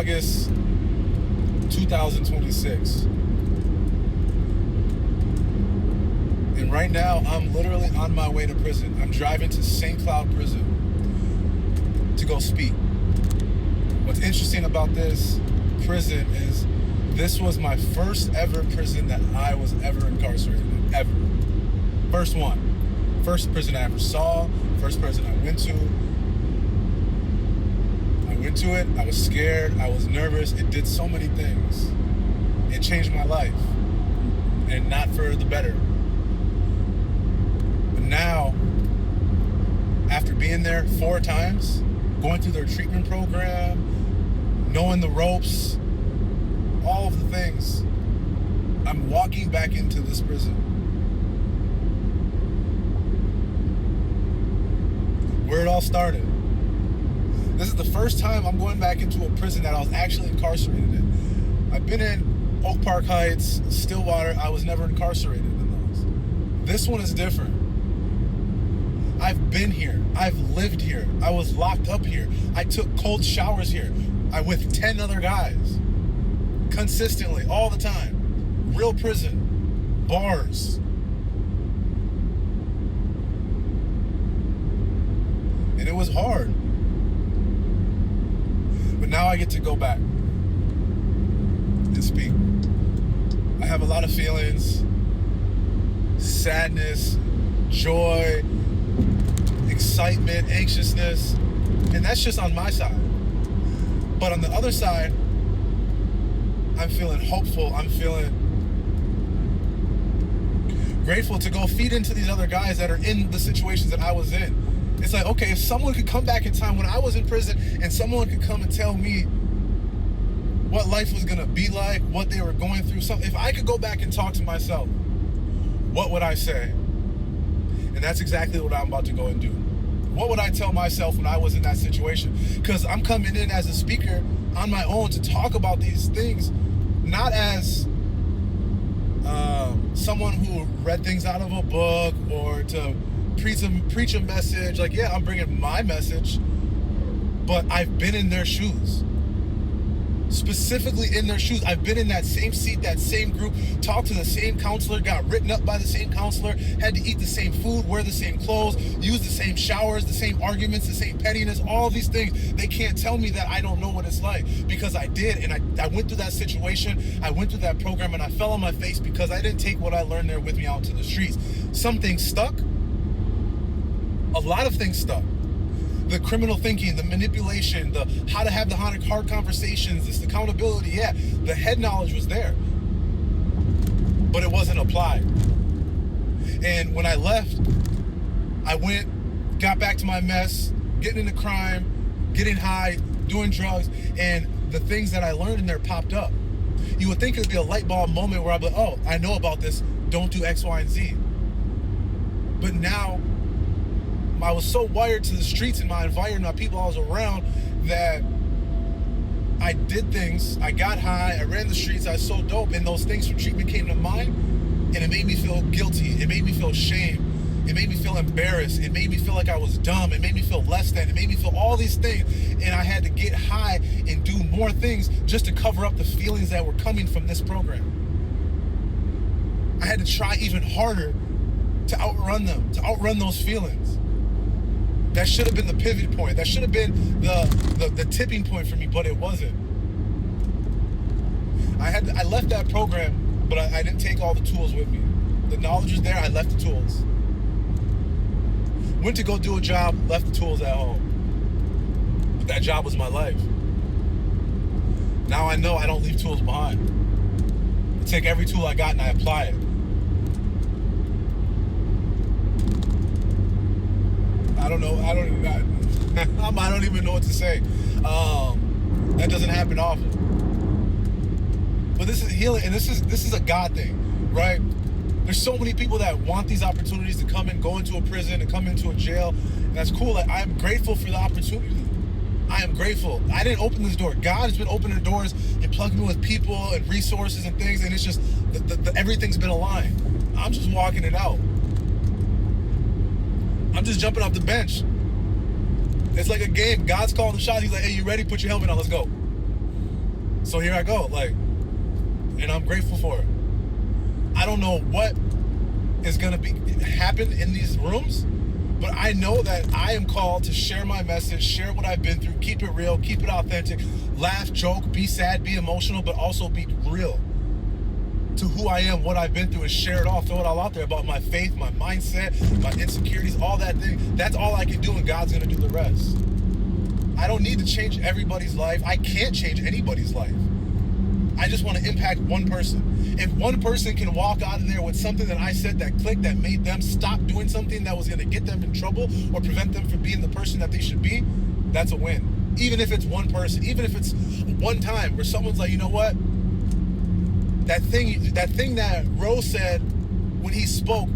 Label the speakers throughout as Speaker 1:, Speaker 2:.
Speaker 1: August 2026. And right now, I'm literally on my way to prison. I'm driving to St. Cloud Prison to go speak. What's interesting about this prison is this was my first ever prison that I was ever incarcerated in, ever. First one. First prison I ever saw, first prison I went to. I went to it, I was scared, I was nervous. It did so many things. It changed my life, and not for the better. But now, after being there 4 times, going through their treatment program, knowing the ropes, all of the things, I'm walking back into this prison. Where it all started. This is the first time I'm going back into a prison that I was actually incarcerated in. I've been in Oak Park Heights, Stillwater. I was never incarcerated in those. This one is different. I've been here. I've lived here. I was locked up here. I took cold showers here. I with 10 other guys. Consistently, all the time. Real prison. Bars. And it was hard. But now I get to go back and speak. I have a lot of feelings. Sadness, joy, excitement, anxiousness. And that's just on my side. But on the other side, I'm feeling hopeful. I'm feeling grateful to go feed into these other guys that are in the situations that I was in. It's like, okay, if someone could come back in time when I was in prison and someone could come and tell me what life was going to be like, what they were going through, if I could go back and talk to myself, what would I say? And that's exactly what I'm about to go and do. What would I tell myself when I was in that situation? Because I'm coming in as a speaker on my own to talk about these things, not as someone who read things out of a book or to preach a message. Like, yeah, I'm bringing my message, but I've been in their shoes. Specifically in their shoes. I've been in that same seat, that same group, talked to the same counselor, got written up by the same counselor, had to eat the same food, wear the same clothes, use the same showers, the same arguments, the same pettiness, all these things. They can't tell me that I don't know what it's like, because I did, and I went through that situation, I went through that program, and I fell on my face because I didn't take what I learned there with me out to the streets. Some things stuck. A lot of things stuck. The criminal thinking, the manipulation, the how to have the hard conversations, this accountability, yeah, the head knowledge was there, but it wasn't applied. And when I left, I went, got back to my mess, getting into crime, getting high, doing drugs, and the things that I learned in there popped up. You would think it would be a light bulb moment where I'd be like, oh, I know about this, don't do X, Y, and Z. But now, I was so wired to the streets and my environment, my people I was around, that I did things. I got high, I ran the streets, I was so dope, and those things from treatment came to mind, and it made me feel guilty. It made me feel shame. It made me feel embarrassed. It made me feel like I was dumb. It made me feel less than. It made me feel all these things, and I had to get high and do more things just to cover up the feelings that were coming from this program. I had to try even harder to outrun them, to outrun those feelings. That should have been the pivot point. That should have been the tipping point for me, but it wasn't. I left that program, but I didn't take all the tools with me. The knowledge was there, I left the tools. Went to go do a job, left the tools at home. But that job was my life. Now I know I don't leave tools behind. I take every tool I got and I apply it. I don't even know what to say. That doesn't happen often. But this is healing, and this is a God thing, right? There's so many people that want these opportunities to come and go into a prison and come into a jail. And that's cool. Like, I'm grateful for the opportunity. I am grateful. I didn't open this door. God has been opening doors and plugging me with people and resources and things, and it's just everything's been aligned. I'm just walking it out. I'm just jumping off the bench. It's like a game. God's calling the shot. He's like, hey, you ready? Put your helmet on. Let's go. So here I go, like, and I'm grateful for it. I don't know what is gonna happen in these rooms, but I know that I am called to share my message, share what I've been through, keep it real, keep it authentic, laugh, joke, be sad, be emotional, but also be real to who I am, what I've been through, and share it all, throw it all out there about my faith, my mindset, my insecurities, all that thing. That's all I can do, and God's gonna do the rest. I don't need to change everybody's life. I can't change anybody's life. I just want to impact one person. If one person can walk out of there with something that I said that clicked, that made them stop doing something that was going to get them in trouble or prevent them from being the person that they should be, that's a win. Even if it's one person, even if it's one time where someone's like, you know what? That thing that Rose said when he spoke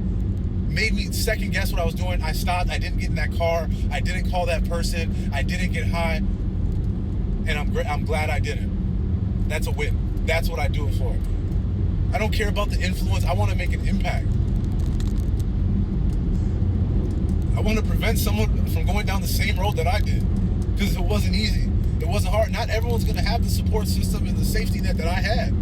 Speaker 1: made me second guess what I was doing. I stopped. I didn't get in that car. I didn't call that person. I didn't get high. And I'm glad I didn't. That's a win. That's what I do it for. I don't care about the influence. I want to make an impact. I want to prevent someone from going down the same road that I did, because it wasn't easy. It wasn't hard. Not everyone's going to have the support system and the safety net that I had.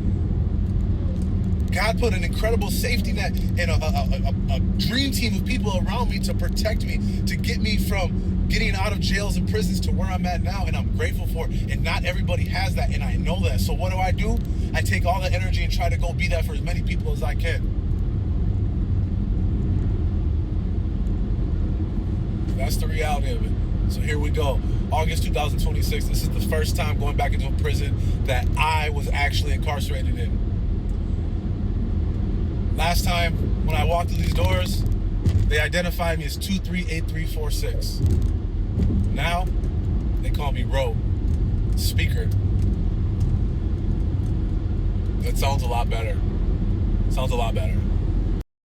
Speaker 1: God put an incredible safety net and a dream team of people around me to protect me, to get me from getting out of jails and prisons to where I'm at now, and I'm grateful for it. And not everybody has that, and I know that. So what do? I take all the energy and try to go be that for as many people as I can. That's the reality of it. So here we go. August 2026. This is the first time going back into a prison that I was actually incarcerated in. Last time when I walked through these doors, they identified me as 238346. Now, they call me Ro, speaker. It sounds a lot better.